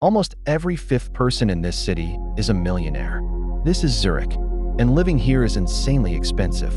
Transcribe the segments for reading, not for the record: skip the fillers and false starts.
Almost every fifth person in this city is a millionaire. This is Zurich, and living here is insanely expensive.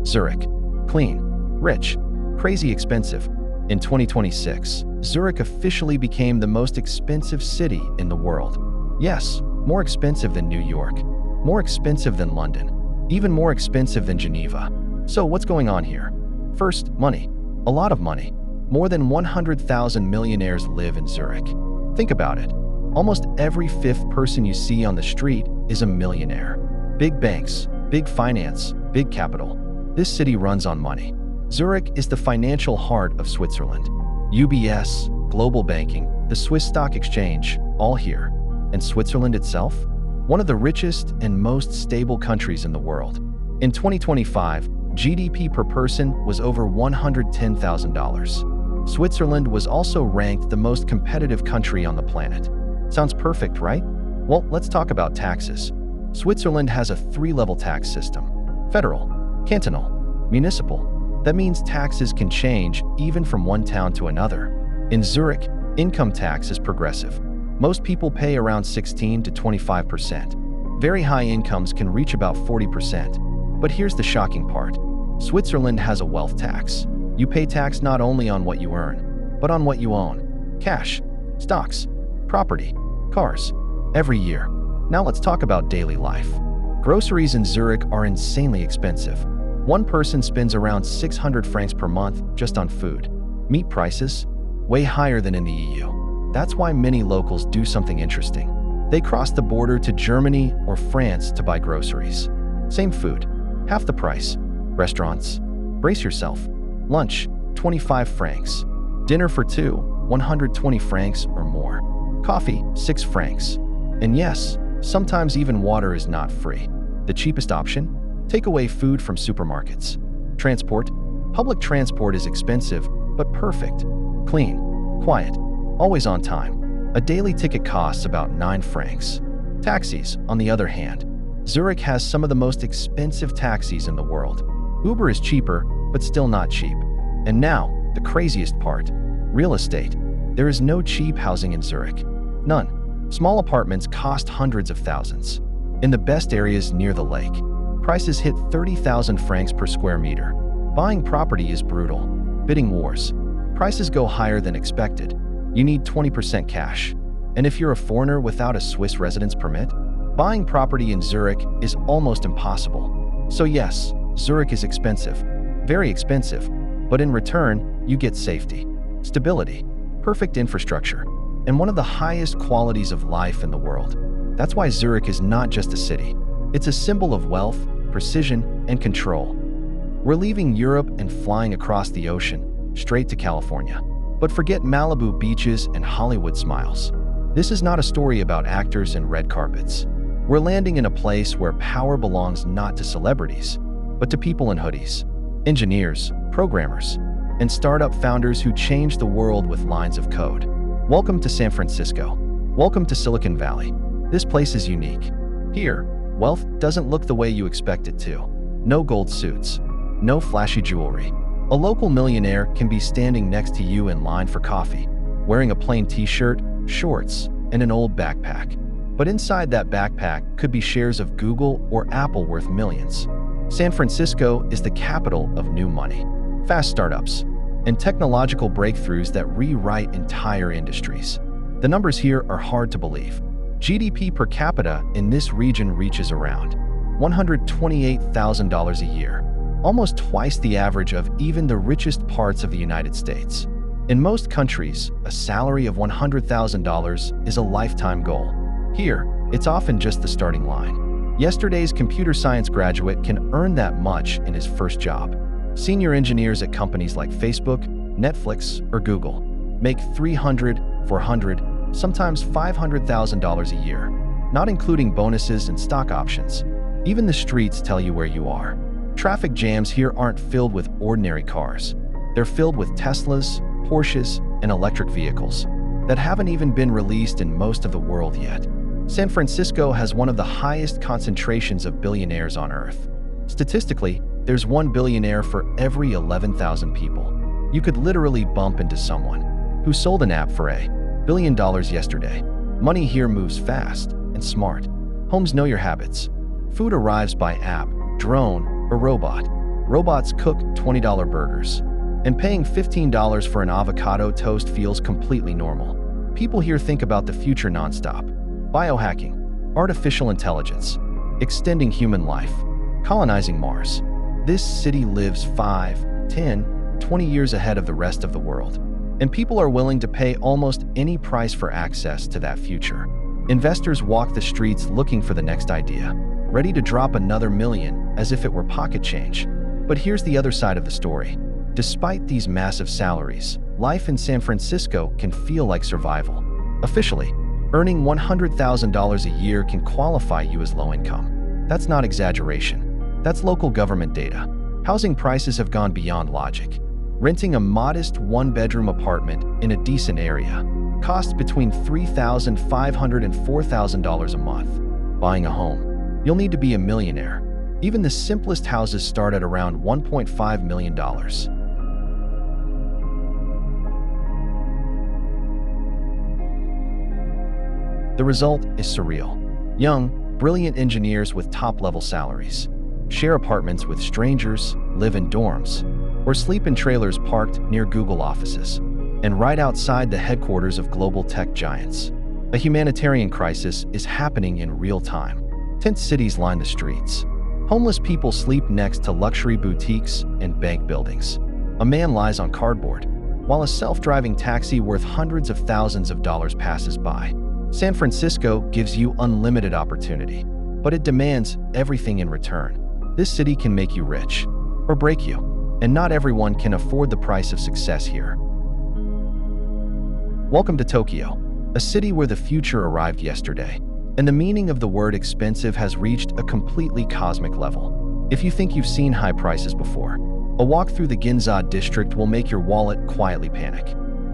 Zurich. Clean. Rich. Crazy expensive. In 2026, Zurich officially became the most expensive city in the world. Yes, more expensive than New York, more expensive than London, even more expensive than Geneva. So what's going on here? First, money. A lot of money. More than 100,000 millionaires live in Zurich. Think about it. Almost every fifth person you see on the street is a millionaire. Big banks, big finance, big capital. This city runs on money. Zurich is the financial heart of Switzerland. UBS, global banking, the Swiss stock exchange, all here. And Switzerland itself? One of the richest and most stable countries in the world. In 2025, GDP per person was over $110,000. Switzerland was also ranked the most competitive country on the planet. Sounds perfect, right? Well, let's talk about taxes. Switzerland has a three-level tax system: federal, cantonal, municipal. That means taxes can change even from one town to another. In Zurich, income tax is progressive. Most people pay around 16 to 25%. Very high incomes can reach about 40%. But here's the shocking part. Switzerland has a wealth tax. You pay tax not only on what you earn, but on what you own. Cash, stocks, property, cars, every year. Now let's talk about daily life. Groceries in Zurich are insanely expensive. One person spends around 600 francs per month just on food. Meat prices? Way higher than in the EU. That's why many locals do something interesting. They cross the border to Germany or France to buy groceries. Same food, half the price. Restaurants? Brace yourself. Lunch, 25 francs. Dinner for two, 120 francs or more. Coffee, 6 francs. And yes, sometimes even water is not free. The cheapest option? Take away food from supermarkets. Transport? Public transport is expensive, but perfect. Clean, quiet, always on time. A daily ticket costs about 9 francs. Taxis, on the other hand. Zurich has some of the most expensive taxis in the world. Uber is cheaper, but still not cheap. And now, the craziest part. Real estate. There is no cheap housing in Zurich. None. Small apartments cost hundreds of thousands. In the best areas near the lake, prices hit 30,000 francs per square meter. Buying property is brutal. Bidding wars. Prices go higher than expected. You need 20% cash. And if you're a foreigner without a Swiss residence permit, buying property in Zurich is almost impossible. So yes, Zurich is expensive. Very expensive. But in return, you get safety, stability, perfect infrastructure, and one of the highest qualities of life in the world. That's why Zurich is not just a city. It's a symbol of wealth, precision, and control. We're leaving Europe and flying across the ocean, straight to California. But forget Malibu beaches and Hollywood smiles. This is not a story about actors and red carpets. We're landing in a place where power belongs not to celebrities, but to people in hoodies, engineers, programmers, and startup founders who change the world with lines of code. Welcome to San Francisco. Welcome to Silicon Valley. This place is unique. Here, wealth doesn't look the way you expect it to. No gold suits, no flashy jewelry. A local millionaire can be standing next to you in line for coffee, wearing a plain t-shirt, shorts, and an old backpack. But inside that backpack could be shares of Google or Apple worth millions. San Francisco is the capital of new money, fast startups, and technological breakthroughs that rewrite entire industries. The numbers here are hard to believe. GDP per capita in this region reaches around $128,000 a year, almost twice the average of even the richest parts of the United States. In most countries, a salary of $100,000 is a lifetime goal. Here, it's often just the starting line. Yesterday's computer science graduate can earn that much in his first job. Senior engineers at companies like Facebook, Netflix, or Google make $300,000, $400,000, sometimes $500,000 a year, not including bonuses and stock options. Even the streets tell you where you are. Traffic jams here aren't filled with ordinary cars. They're filled with Teslas, Porsches, and electric vehicles that haven't even been released in most of the world yet. San Francisco has one of the highest concentrations of billionaires on Earth. Statistically, there's one billionaire for every 11,000 people. You could literally bump into someone who sold an app for $1 billion yesterday. Money here moves fast and smart. Homes know your habits. Food arrives by app, drone, or robot. Robots cook $20 burgers. And paying $15 for an avocado toast feels completely normal. People here think about the future nonstop. Biohacking, artificial intelligence, extending human life, colonizing Mars. This city lives 5, 10, 20 years ahead of the rest of the world. And people are willing to pay almost any price for access to that future. Investors walk the streets looking for the next idea, ready to drop another million as if it were pocket change. But here's the other side of the story. Despite these massive salaries, life in San Francisco can feel like survival. Officially, earning $100,000 a year can qualify you as low income. That's not exaggeration. That's local government data. Housing prices have gone beyond logic. Renting a modest one-bedroom apartment in a decent area costs between $3,500 and $4,000 a month. Buying a home, you'll need to be a millionaire. Even the simplest houses start at around $1.5 million. The result is surreal. Young, brilliant engineers with top-level salaries share apartments with strangers, live in dorms, or sleep in trailers parked near Google offices, and right outside the headquarters of global tech giants. A humanitarian crisis is happening in real time. Tent cities line the streets. Homeless people sleep next to luxury boutiques and bank buildings. A man lies on cardboard, while a self-driving taxi worth hundreds of thousands of dollars passes by. San Francisco gives you unlimited opportunity, but it demands everything in return. This city can make you rich, or break you, and not everyone can afford the price of success here. Welcome to Tokyo, a city where the future arrived yesterday, and the meaning of the word expensive has reached a completely cosmic level. If you think you've seen high prices before, a walk through the Ginza district will make your wallet quietly panic.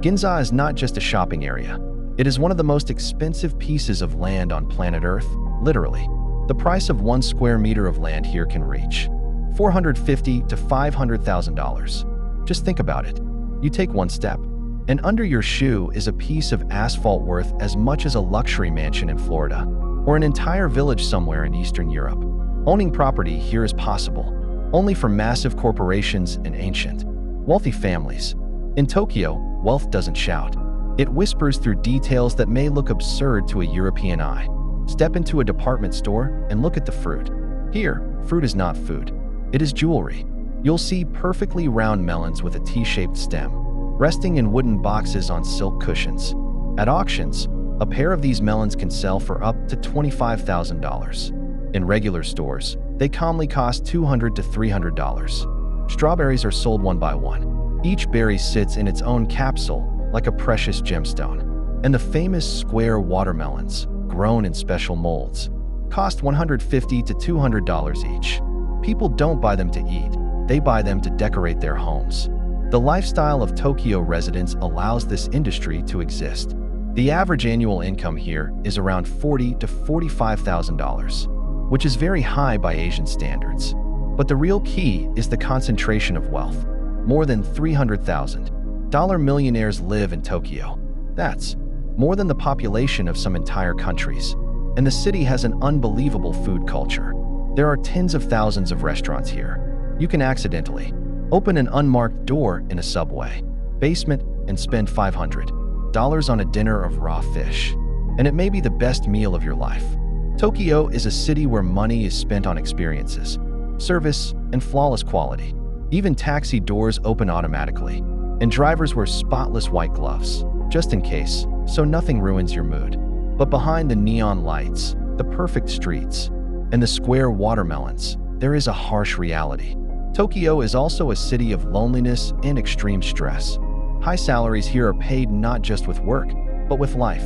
Ginza is not just a shopping area. It is one of the most expensive pieces of land on planet Earth, literally. The price of 1 square meter of land here can reach $450,000 to $500,000. Just think about it. You take one step, and under your shoe is a piece of asphalt worth as much as a luxury mansion in Florida, or an entire village somewhere in Eastern Europe. Owning property here is possible, only for massive corporations and ancient, wealthy families. In Tokyo, wealth doesn't shout. It whispers through details that may look absurd to a European eye. Step into a department store and look at the fruit. Here, fruit is not food. It is jewelry. You'll see perfectly round melons with a T-shaped stem, resting in wooden boxes on silk cushions. At auctions, a pair of these melons can sell for up to $25,000. In regular stores, they calmly cost $200 to $300. Strawberries are sold one by one. Each berry sits in its own capsule, like a precious gemstone. And the famous square watermelons, grown in special molds, cost $150 to $200 each. People don't buy them to eat, they buy them to decorate their homes. The lifestyle of Tokyo residents allows this industry to exist. The average annual income here is around $40,000 to $45,000, which is very high by Asian standards. But the real key is the concentration of wealth. More than $300,000 millionaires live in Tokyo. That's more than the population of some entire countries. And the city has an unbelievable food culture. There are tens of thousands of restaurants here. You can accidentally open an unmarked door in a subway basement and spend $500 on a dinner of raw fish. And it may be the best meal of your life. Tokyo is a city where money is spent on experiences, service, and flawless quality. Even taxi doors open automatically, and drivers wear spotless white gloves, just in case, so nothing ruins your mood. But behind the neon lights, the perfect streets, and the square watermelons, there is a harsh reality. Tokyo is also a city of loneliness and extreme stress. High salaries here are paid not just with work, but with life.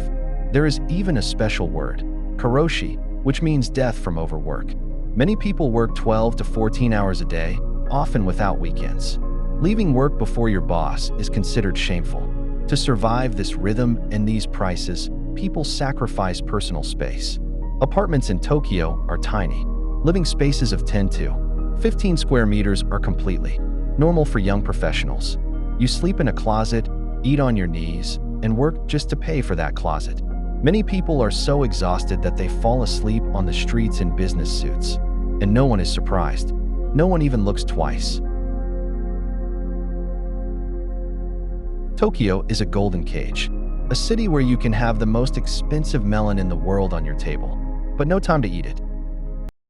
There is even a special word, karoshi, which means death from overwork. Many people work 12 to 14 hours a day, often without weekends. Leaving work before your boss is considered shameful. To survive this rhythm and these prices, people sacrifice personal space. Apartments in Tokyo are tiny. Living spaces of 10 to 15 square meters are completely normal for young professionals. You sleep in a closet, eat on your knees, and work just to pay for that closet. Many people are so exhausted that they fall asleep on the streets in business suits. And no one is surprised. No one even looks twice. Tokyo is a golden cage, a city where you can have the most expensive melon in the world on your table, but no time to eat it.